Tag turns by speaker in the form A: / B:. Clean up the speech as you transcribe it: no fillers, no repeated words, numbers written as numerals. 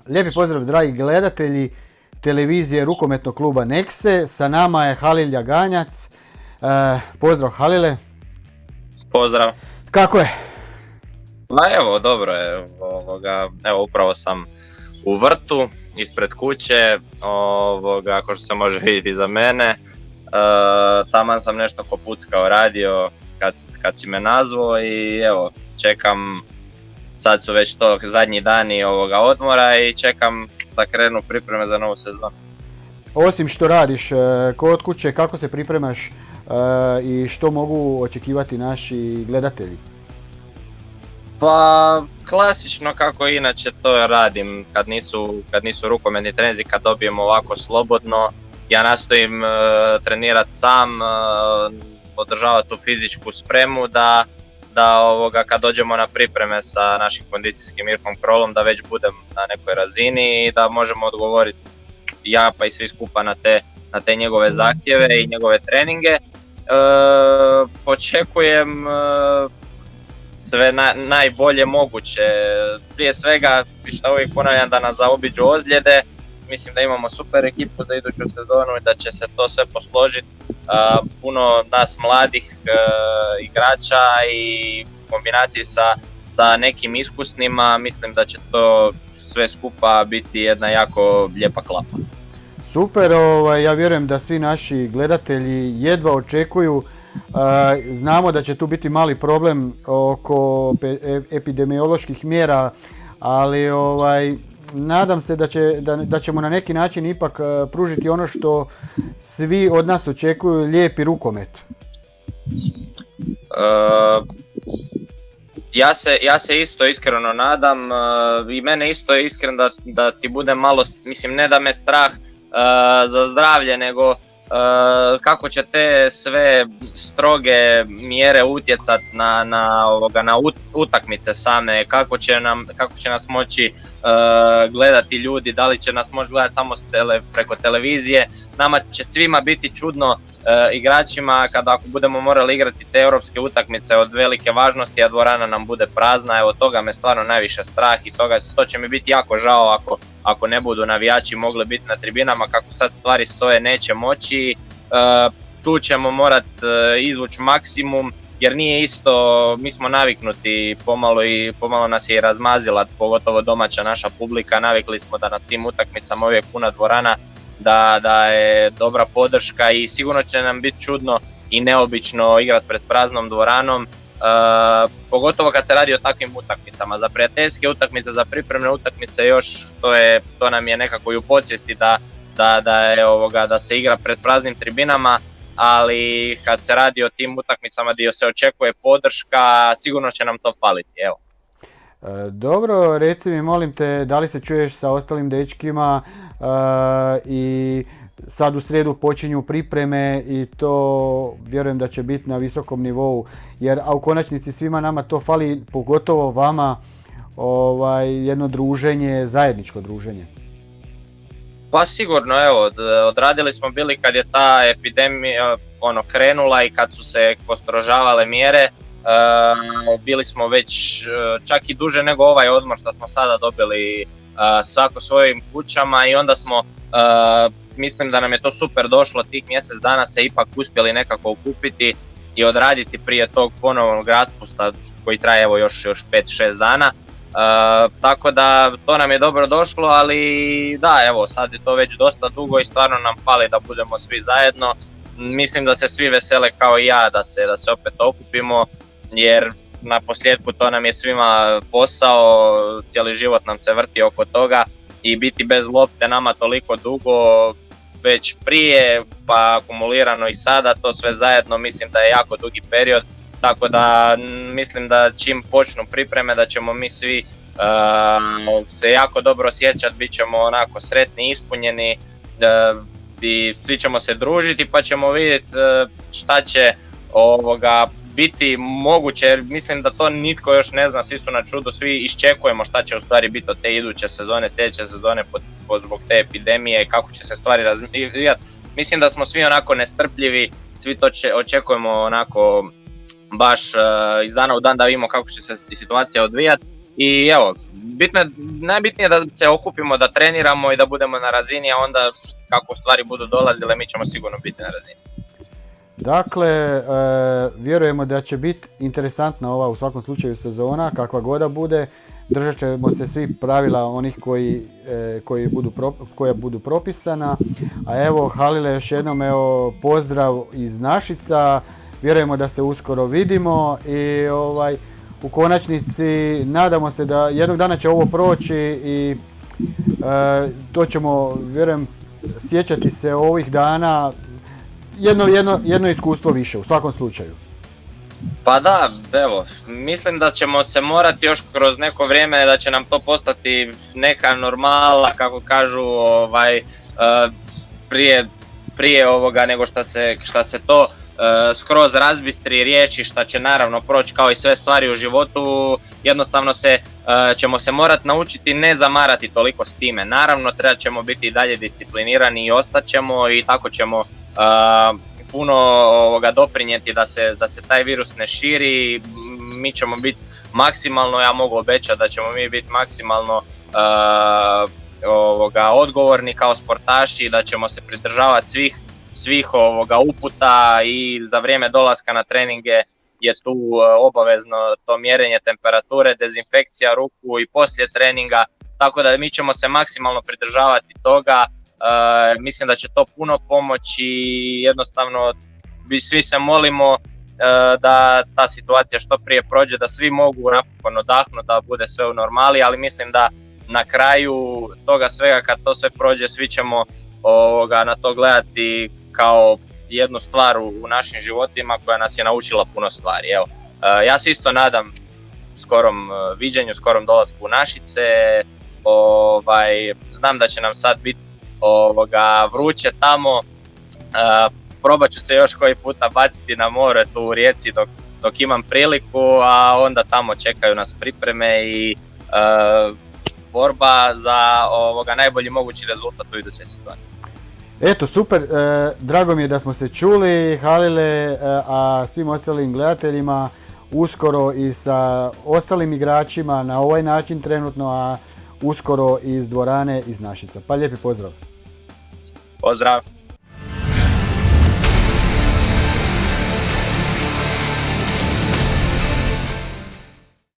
A: Lijepi pozdrav dragi gledatelji televizije rukometnog kluba Nexe. Sa nama je Halil Jaganjac. Pozdrav Halile.
B: Pozdrav.
A: Kako je?
B: Ma evo, dobro je. Evo, upravo sam u vrtu ispred kuće, kao što se može vidjeti iza mene. Taman sam nešto kopuckao radio kad si me nazvao i evo, čekam. Sad su već to zadnji dani odmora i čekam da krenu pripreme za novu sezonu.
A: Osim što radiš kod kuće, kako se pripremaš i što mogu očekivati naši gledatelji?
B: Pa klasično kako inače to radim kad nisu rukometni treninzi, kad dobijem ovako slobodno. Ja nastojim trenirati sam, održavati tu fizičku spremu da kad dođemo na pripreme sa našim kondicijskim Mirkom Krolom da već budem na nekoj razini i da možemo odgovoriti ja pa i svi skupa na te njegove zahtjeve i njegove treninge. Očekujem sve najbolje moguće. Prije svega, što uvijek ponavljam, da nas zaobiđu ozljede. Mislim da imamo super ekipu za iduću sezonu i da će se to sve posložiti. Puno nas mladih igrača i u kombinaciji sa nekim iskusnima, mislim da će to sve skupa biti jedna jako lijepa klapa.
A: Super, ja vjerujem da svi naši gledatelji jedva očekuju. Znamo da će tu biti mali problem oko epidemioloških mjera, ali nadam se da ćemo na neki način ipak pružiti ono što svi od nas očekuju, lijepi rukomet.
B: Ja se isto iskreno nadam i mene isto je iskreno da ti bude malo, mislim ne da me strah za zdravlje, nego kako će te sve stroge mjere utjecati na utakmice same, kako će nas moći gledati ljudi, da li će nas moći gledati samo preko televizije. Nama će svima biti čudno, igračima, ako budemo morali igrati te europske utakmice od velike važnosti, a dvorana nam bude prazna. Evo, toga me stvarno najviše strah i to će mi biti jako žao ako ne budu navijači mogli biti na tribinama. Kako sad stvari stoje, neće moći. Tu ćemo morati izvući maksimum, jer nije isto, mi smo naviknuti pomalo nas je i razmazila, pogotovo domaća naša publika. Navikli smo da na tim utakmicama uvijek puna dvorana, da je dobra podrška i sigurno će nam biti čudno i neobično igrati pred praznom dvoranom. Pogotovo kad se radi o takvim utakmicama. Za prijateljske utakmice, za pripremne utakmice još to nam je nekako i u podsvijesti da se igra pred praznim tribinama, ali kad se radi o tim utakmicama gdje se očekuje podrška, sigurno će nam to faliti. Evo.
A: Dobro, reci mi molim te, da li se čuješ sa ostalim dečkima i sad u srijedu počinju pripreme i to vjerujem da će biti na visokom nivou, a u konačnici svima nama to fali, pogotovo vama, jedno druženje, zajedničko druženje.
B: Pa sigurno, evo, odradili smo bili kad je ta epidemija krenula i kad su se postrožavale mjere. Bili smo već čak i duže nego ovaj odmor što smo sada dobili svako svojim kućama i onda smo, mislim da nam je to super došlo, tih mjesec dana se ipak uspjeli nekako okupiti i odraditi prije tog ponovnog raspusta koji traje evo još 5-6 dana. Tako da to nam je dobro došlo, ali da, evo, sad je to već dosta dugo i stvarno nam fali da budemo svi zajedno. Mislim da se svi vesele kao i ja da se opet okupimo, jer na posljedku to nam je svima posao, cijeli život nam se vrti oko toga i biti bez lopte nama toliko dugo već prije, pa akumulirano i sada, to sve zajedno mislim da je jako dugi period. Tako da mislim da čim počnu pripreme da ćemo mi svi se jako dobro osjećati, bit ćemo onako sretni i ispunjeni i svi ćemo se družiti pa ćemo vidjeti šta će biti moguće, jer mislim da to nitko još ne zna, svi su na čudu, svi iščekujemo šta će u stvari biti od te iduće sezone, sljedeće sezone zbog te epidemije, kako će se stvari razvijati. Mislim da smo svi onako nestrpljivi, svi to očekujemo onako baš iz dana u dan da vidimo kako će se situacija odvijati I evo, najbitnije je da se okupimo, da treniramo i da budemo na razini, a onda kako stvari budu dolazile mi ćemo sigurno biti na razini.
A: Dakle, vjerujemo da će biti interesantna ova u svakom slučaju sezona, kakva god da bude. Držat ćemo se svih pravila onih koja budu propisana. A evo, Halile, još jednom pozdrav iz Našica. Vjerujemo da se uskoro vidimo i u konačnici nadamo se da jednog dana će ovo proći i to ćemo, vjerujem, sjećati se ovih dana. Jedno iskustvo više u svakom slučaju.
B: Pa da, evo, mislim da ćemo se morati još kroz neko vrijeme, da će nam to postati neka normala, kako kažu, prije ovoga nego šta se to skroz razbistri riječi, šta će naravno proći kao i sve stvari u životu. Jednostavno ćemo se morati naučiti ne zamarati toliko s time. Naravno trebat ćemo biti i dalje disciplinirani i ostaćemo i tako ćemo puno doprinijeti da se taj virus ne širi. Mi ćemo biti maksimalno, ja mogu obećati da ćemo mi biti maksimalno odgovorni kao sportaši, da ćemo se pridržavati svih uputa i za vrijeme dolaska na treninge je tu obavezno to mjerenje temperature, dezinfekcija ruku i poslije treninga, tako da mi ćemo se maksimalno pridržavati toga. Mislim da će to puno pomoći i jednostavno svi se molimo da ta situacija što prije prođe, da svi mogu napokon odahnuti, da bude sve u normali, ali mislim da na kraju toga svega kad to sve prođe svi ćemo na to gledati kao jednu stvar u našim životima koja nas je naučila puno stvari. Evo, ja se isto nadam skorom viđenju, skorom dolasku u Našice. Znam da će nam sad biti vruće tamo, probat ću se još koji puta baciti na more tu u Rijeci dok imam priliku, a onda tamo čekaju nas pripreme i borba za najbolji mogući rezultat u idućoj sezoni.
A: Eto, super, drago mi je da smo se čuli, Halile, a svim ostalim gledateljima uskoro i sa ostalim igračima na ovaj način trenutno, a uskoro iz dvorane iz Našica. Pa lijepi pozdrav.
B: Pozdrav.